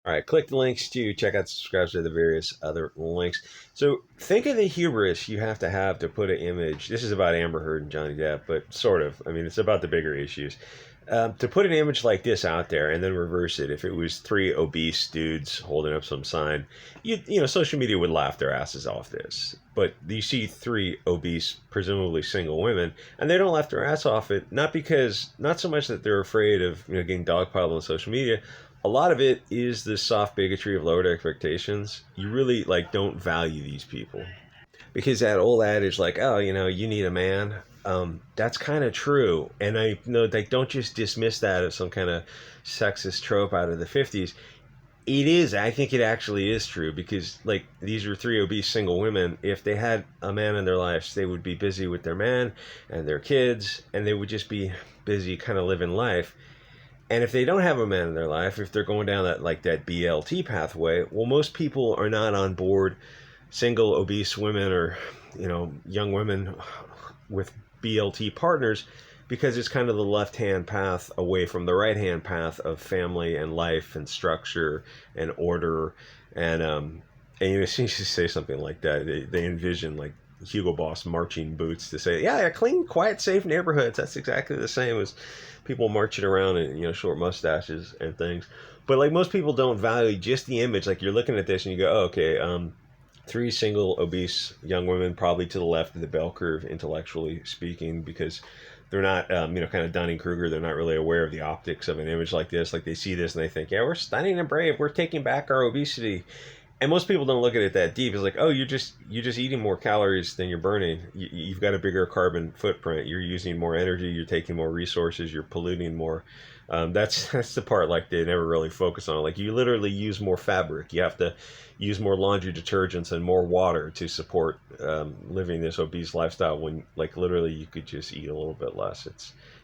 All right, click the links to check out, subscribe to the various other links. So think of the hubris you have to put an image. This is about Amber Heard and Johnny Depp, but sort of. I mean, it's about the bigger issues. To put an image like this out there and then reverse it, if it was three obese dudes holding up some sign, you know, social media would laugh their asses off this. But you see three obese, presumably single women, and they don't laugh their ass off it, not so much that they're afraid of, you know, getting dogpiled on social media. A lot of it is this soft bigotry of lowered expectations. You really like don't value these people because that old adage like, oh, you know, you need a man. That's kind of true, and I know they don't just dismiss that as some kind of sexist trope out of the 50s. It is. I think it actually is true because, like, these are three obese single women. If they had a man in their lives, they would be busy with their man and their kids, and they would just be busy kind of living life. And if they don't have a man in their life, if they're going down that BLT pathway, well, most people are not on board single obese women or, you know, young women with BLT partners because it's kind of the left hand path away from the right hand path of family and life and structure and order. And you know, as soon as you say something like that, they envision like Hugo Boss marching boots to say, yeah, clean, quiet, safe neighborhoods. That's exactly the same as people marching around in, you know, short mustaches and things. But like most people don't value just the image. Like you're looking at this and you go, oh, okay, three single obese young women, probably to the left of the bell curve, intellectually speaking, because they're not, you know, kind of Dunning-Kruger. They're not really aware of the optics of an image like this. Like they see this and they think, yeah, we're stunning and brave. We're taking back our obesity. And most people don't look at it that deep. It's like, oh, you're just eating more calories than you're burning. You've got a bigger carbon footprint. You're using more energy. You're taking more resources. You're polluting more. That's the part like they never really focus on. Like you literally use more fabric. You have to use more laundry detergents and more water to support living this obese lifestyle. When like literally you could just eat a little bit less.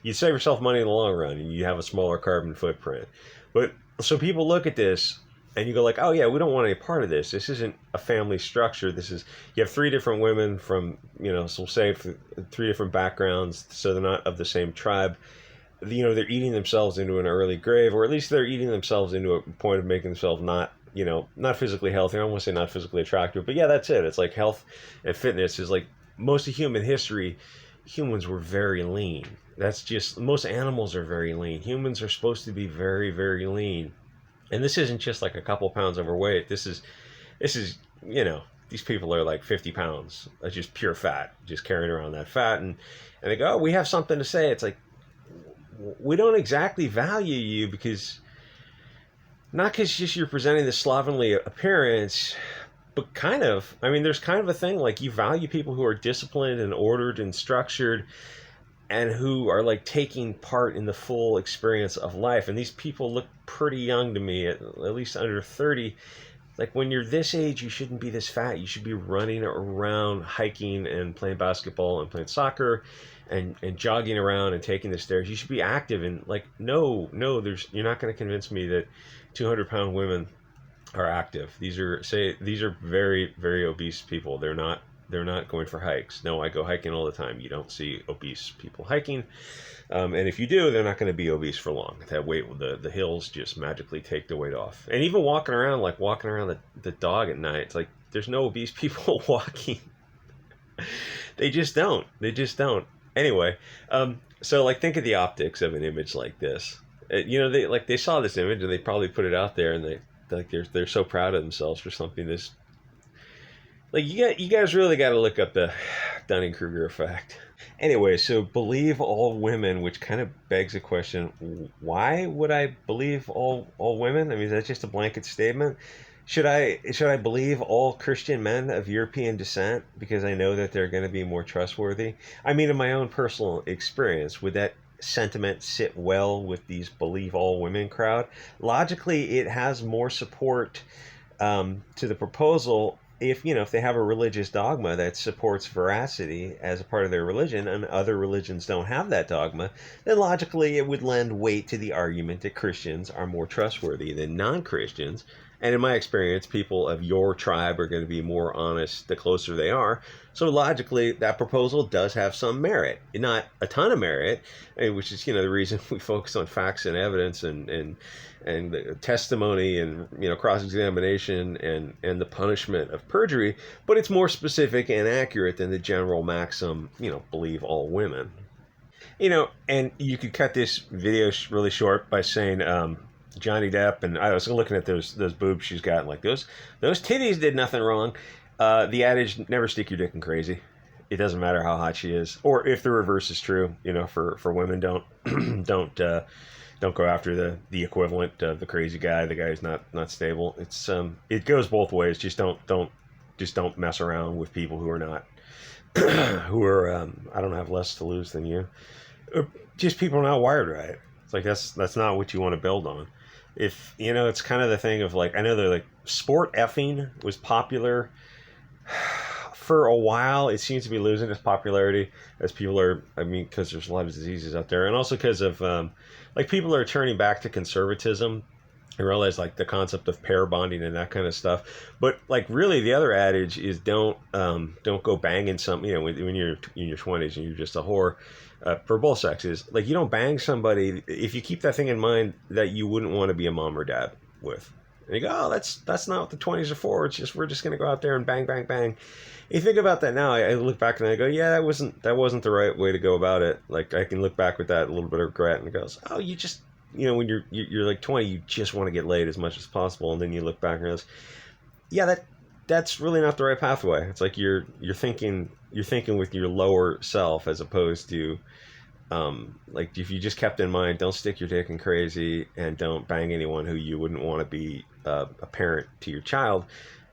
You save yourself money in the long run, and you have a smaller carbon footprint. But so people look at this and you go like, oh yeah, we don't want any part of this. This isn't a family structure. This is, you have three different women from, you know, so we'll say three different backgrounds, so they're not of the same tribe. You know, they're eating themselves into an early grave, or at least they're eating themselves into a point of making themselves not, you know, not physically healthy. I don't want to say not physically attractive, but yeah, that's it. It's like health and fitness is like most of human history. Humans were very lean. That's just, most animals are very lean. Humans are supposed to be very, very lean. And this isn't just like a couple pounds overweight. This is, you know, these people are like 50 pounds of just pure fat, just carrying around that fat. And they go, oh, we have something to say. It's like, we don't exactly value you because, not because just you're presenting this slovenly appearance, but kind of, I mean, there's kind of a thing like you value people who are disciplined and ordered and structured and who are like taking part in the full experience of life. And these people look pretty young to me, at least under 30. Like when you're this age, you shouldn't be this fat. You should be running around, hiking and playing basketball and playing soccer and jogging around and taking the stairs. You should be active. And like, no, you're not going to convince me that 200-pound women are active. These are very, very obese people. They're not going for hikes. No, I go hiking all the time. You don't see obese people hiking. And if you do, they're not going to be obese for long. That weight, the hills just magically take the weight off. And even walking around the dog at night, it's like there's no obese people walking. They just don't. Anyway, so like think of the optics of an image like this. You know, they saw this image and they probably put it out there, and they're so proud of themselves for something this. Like you guys really got to look up the Dunning-Kruger effect. Anyway, so believe all women, which kind of begs a question: why would I believe all women? I mean, is that just a blanket statement? Should I believe all Christian men of European descent because I know that they're going to be more trustworthy? I mean, in my own personal experience, would that sentiment sit well with these believe all women crowd? Logically, it has more support to the proposal if they have a religious dogma that supports veracity as a part of their religion, and other religions don't have that dogma, then logically it would lend weight to the argument that Christians are more trustworthy than non-Christians And in my experience, people of your tribe are going to be more honest the closer they are. So logically, that proposal does have some merit, not a ton of merit, which is the reason we focus on facts and evidence and testimony and cross examination and the punishment of perjury. But it's more specific and accurate than the general maxim, believe all women. And you could cut this video really short by saying Johnny Depp, and I was looking at those boobs she's got, like those titties did nothing wrong. The adage, never stick your dick in crazy. It doesn't matter how hot she is, or if the reverse is true. For women, don't don't go after the equivalent of the crazy guy, the guy who's not stable. It goes both ways. Just don't mess around with people who are not who are I don't have less to lose than you. Just people are not wired right. It's like that's not what you want to build on. If it's kind of the thing of like, I know they're like, sport effing was popular for a while. It seems to be losing its popularity as people are, because there's a lot of diseases out there, and also because of like people are turning back to conservatism. I realize like the concept of pair bonding and that kind of stuff, but like really the other adage is don't go banging something. When you're in your 20s and you're just a whore. For both sexes, like you don't bang somebody if you keep that thing in mind that you wouldn't want to be a mom or dad with. And you go, oh, that's not what the 20s are for. It's just we're just gonna go out there and bang, bang, bang. You think about that now. I look back and I go, yeah, that wasn't the right way to go about it. Like I can look back with that a little bit of regret, and it goes, oh, you just when you're like 20, you just want to get laid as much as possible, and then you look back and goes, yeah, that's really not the right pathway. It's like you're thinking with your lower self as opposed to like if you just kept in mind, don't stick your dick in crazy and don't bang anyone who you wouldn't want to be a parent to your child.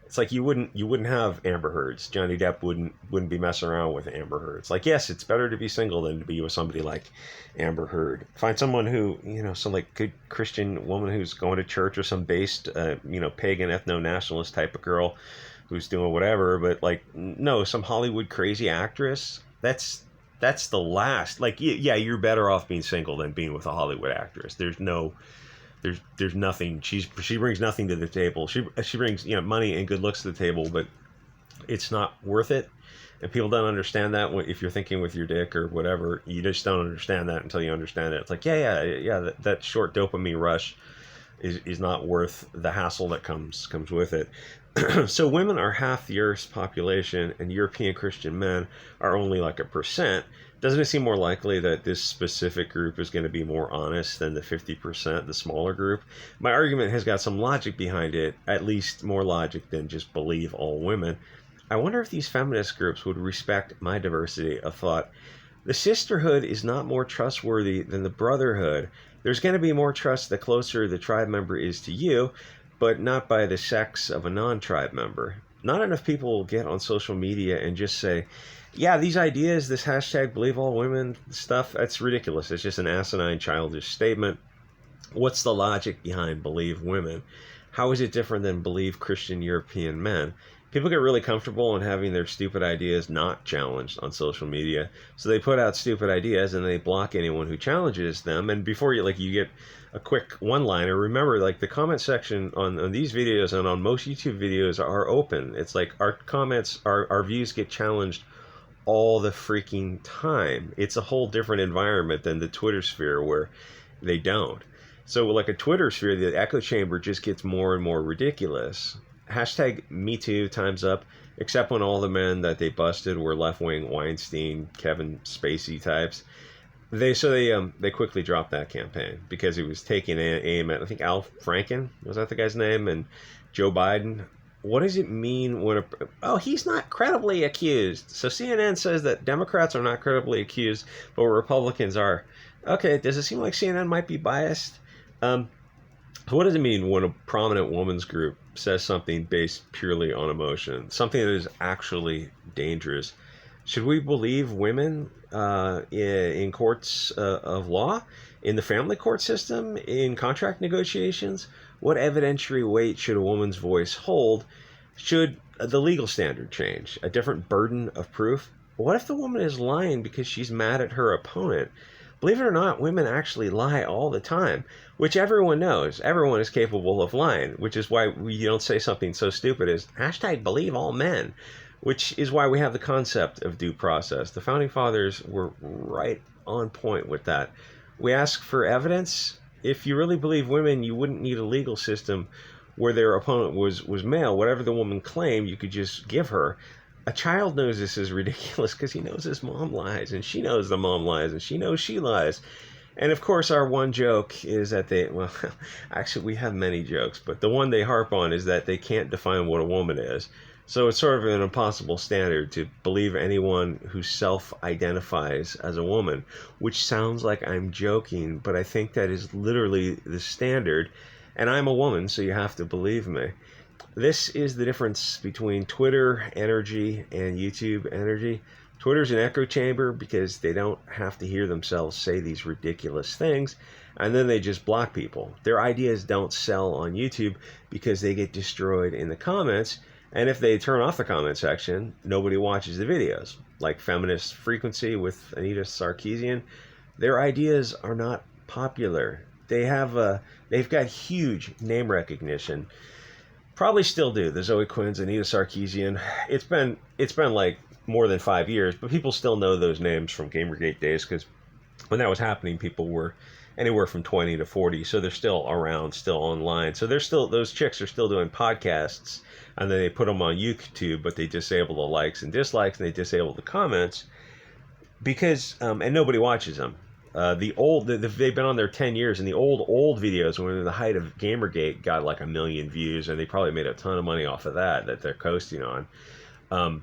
It's like you wouldn't have Amber Heards. Johnny Depp wouldn't be messing around with Amber Heards. Like, yes, it's better to be single than to be with somebody like Amber Heard. Find someone who some like good Christian woman who's going to church, or some based pagan ethno-nationalist type of girl who's doing whatever. But like, no, some Hollywood crazy actress. That's the last. Like, yeah, you're better off being single than being with a Hollywood actress. There's nothing. She brings nothing to the table. She brings money and good looks to the table, but it's not worth it. And people don't understand that. If you're thinking with your dick or whatever, you just don't understand that until you understand it. It's like, yeah. That short dopamine rush is not worth the hassle that comes with it. So women are half the Earth's population, and European Christian men are only like 1%. Doesn't it seem more likely that this specific group is going to be more honest than the 50%, the smaller group? My argument has got some logic behind it, at least more logic than just believe all women. I wonder if these feminist groups would respect my diversity of thought. The sisterhood is not more trustworthy than the brotherhood. There's going to be more trust the closer the tribe member is to you, but not by the sex of a non-tribe member. Not enough people will get on social media and just say, yeah, these ideas, this hashtag believe all women stuff, that's ridiculous. It's just an asinine, childish statement. What's the logic behind believe women? How is it different than believe Christian European men? People get really comfortable in having their stupid ideas not challenged on social media. So they put out stupid ideas and they block anyone who challenges them. And before you get a quick one-liner, remember, like, the comment section on these videos and on most YouTube videos are open. It's like our comments, our views get challenged all the freaking time. It's a whole different environment than the Twitter sphere where they don't. So like a Twitter sphere, the echo chamber just gets more and more ridiculous. Hashtag MeToo, time's up, except when all the men that they busted were left-wing Weinstein, Kevin Spacey types. They quickly dropped that campaign because it was taking aim at, I think, Al Franken, was that the guy's name, and Joe Biden. What does it mean when he's not credibly accused? So CNN says that Democrats are not credibly accused, but Republicans are. Okay, does it seem like CNN might be biased? What does it mean when a prominent woman's group says something based purely on emotion, something that is actually dangerous? Should we believe women in courts of law, in the family court system, in contract negotiations? What evidentiary weight should a woman's voice hold? Should the legal standard change? A different burden of proof? What if the woman is lying because she's mad at her opponent? Believe it or not, women actually lie all the time, which everyone knows. Everyone is capable of lying, which is why you don't say something so stupid as hashtag believe all men, which is why we have the concept of due process. The founding fathers were right on point with that. We ask for evidence. If you really believe women, you wouldn't need a legal system where their opponent was male. Whatever the woman claimed, you could just give her. A child knows this is ridiculous because he knows his mom lies, and she knows the mom lies, and she knows she lies. And of course, our one joke is that well, actually, we have many jokes, but the one they harp on is that they can't define what a woman is. So it's sort of an impossible standard to believe anyone who self-identifies as a woman, which sounds like I'm joking, but I think that is literally the standard. And I'm a woman, so you have to believe me. This is the difference between Twitter energy and YouTube energy. Twitter's an echo chamber because they don't have to hear themselves say these ridiculous things, and then they just block people. Their ideas don't sell on YouTube because they get destroyed in the comments, and if they turn off the comment section, nobody watches the videos. Like Feminist Frequency with Anita Sarkeesian, their ideas are not popular. They've got huge name recognition. Probably still do. The Zoe Quinns, Anita Sarkeesian. It's been like more than 5 years, but people still know those names from Gamergate days because when that was happening, people were anywhere from 20 to 40, so they're still around, still online. So those chicks are still doing podcasts, and then they put them on YouTube, but they disable the likes and dislikes, and they disable the comments because and nobody watches them. They've been on there 10 years, and the old videos when in the height of Gamergate got like 1 million views, and they probably made a ton of money off of that they're coasting on.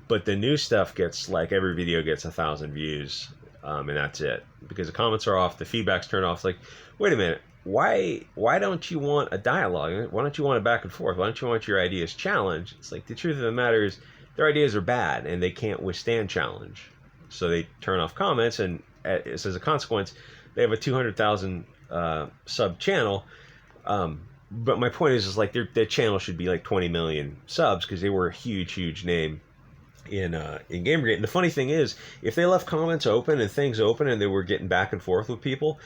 But the new stuff gets like every video gets 1,000 views, and that's it because the comments are off, the feedback's turned off. It's like, wait a minute, why don't you want a dialogue? Why don't you want a back and forth? Why don't you want your ideas challenged? It's like the truth of the matter is their ideas are bad and they can't withstand challenge, so they turn off comments, and as a consequence, they have a 200,000 sub channel. But my point is like their channel should be like 20 million subs because they were a huge name in Gamergate. And the funny thing is, if they left comments open and things open and they were getting back and forth with people,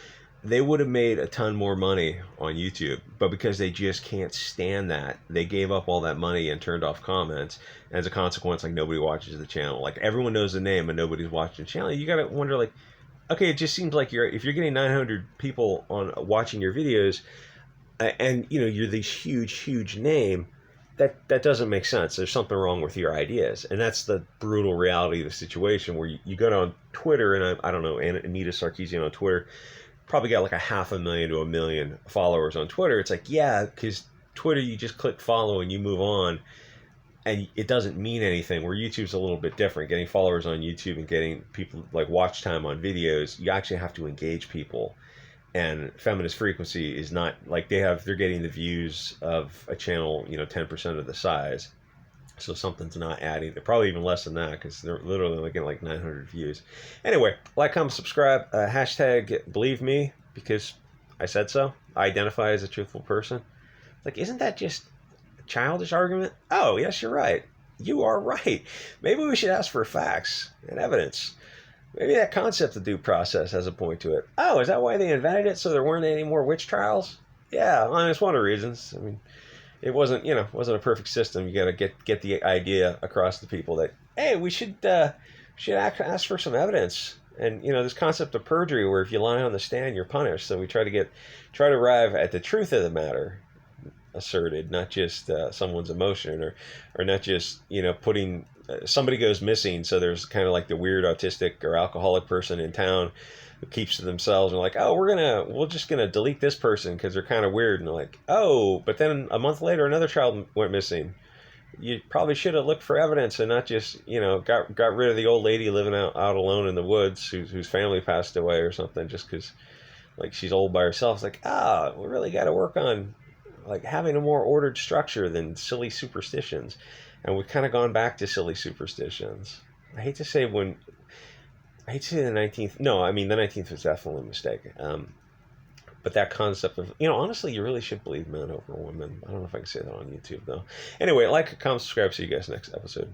they would have made a ton more money on YouTube. But because they just can't stand that, they gave up all that money and turned off comments. And as a consequence, like nobody watches the channel. Like everyone knows the name and nobody's watching the channel. You gotta wonder, like, okay, it just seems like if you're getting 900 people on watching your videos, and you're this huge name, that doesn't make sense. There's something wrong with your ideas, and that's the brutal reality of the situation. Where you go on Twitter, and I don't know, Anita Sarkeesian on Twitter probably got like 500,000 to 1 million followers on Twitter. It's like, yeah, because Twitter you just click follow and you move on, and it doesn't mean anything. Where YouTube's a little bit different. Getting followers on YouTube and getting people like watch time on videos, you actually have to engage people. And Feminist Frequency is not like they're getting the views of a channel, 10% of the size. So something's not adding. They're probably even less than that because they're literally only getting like 900 views. Anyway, like, comment, subscribe, hashtag believe me because I said so. I identify as a truthful person. Like, isn't that just a childish argument? Oh, yes, you're right. You are right. Maybe we should ask for facts and evidence. Maybe that concept of due process has a point to it. Oh, is that why they invented it? So there weren't any more witch trials? Yeah, well, it's one of the reasons. I mean, it wasn't a perfect system. You got to get the idea across to people that, hey, we should ask for some evidence. And this concept of perjury, where if you lie on the stand, you're punished. So we try to arrive at the truth of the matter asserted, not just someone's emotion, or not just putting. Somebody goes missing, so there's kind of like the weird autistic or alcoholic person in town who keeps to themselves and like, oh, we're just gonna delete this person because they're kind of weird, and they're like, oh, but then a month later another child went missing. You probably should have looked for evidence and not just got rid of the old lady living out alone in the woods whose family passed away or something just because like she's old by herself. It's like, we really got to work on like having a more ordered structure than silly superstitions. And we've kind of gone back to silly superstitions. I hate to say the 19th. No, I mean, the 19th was definitely a mistake. But that concept of, honestly, you really should believe men over women. I don't know if I can say that on YouTube, though. Anyway, like, comment, subscribe. See you guys next episode.